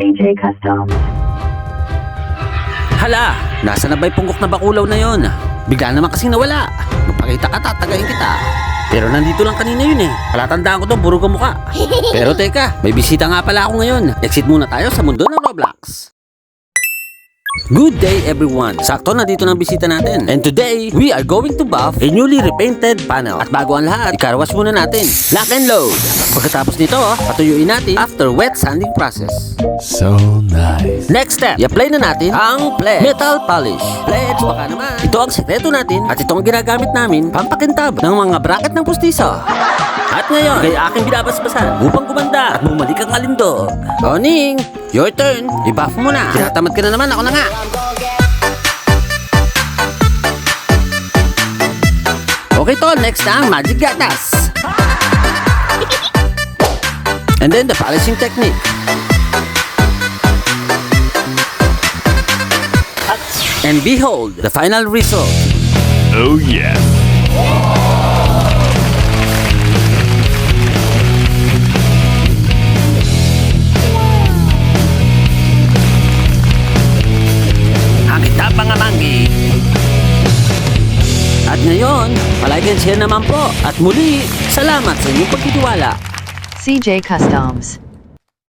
CJ Customs. Hala, nasa na ba'y punggok na bakulaw na yon? Bigla naman kasing nawala. Magpakita ka, tatagayin kita. Pero nandito lang kanina yun eh. Palatandaan ko to, burog ang muka. Pero teka, may bisita nga pala ako ngayon. Exit muna tayo sa mundo ng Roblox. Good day everyone! Sakto na dito ng bisita natin. And today, we are going to buff a newly repainted panel. At bago ang lahat, ikarwas muna natin. Lock and load! Pagkatapos nito, patuyuin natin after wet sanding process. So nice. Next step, i-apply na natin ang Pledge Metal Polish. Pledge, baka naman. Ito ang sekreto natin at ito ang ginagamit namin pampakintab ng mga bracket ng pustiso. At ngayon, kay aking binabasbasan upang gumanda at bumalik ang alindog. Oning, your turn. I-buff mo na. Tinatamad ka na naman, ako na nga. Okay tol, next na ang magic gatas. And then the polishing technique. And behold, the final result. Oh yeah. Ang kita mga manggi. At ngayon, palike and share naman po. At muli, salamat sa inyong pagtitiwala. CJ Customs.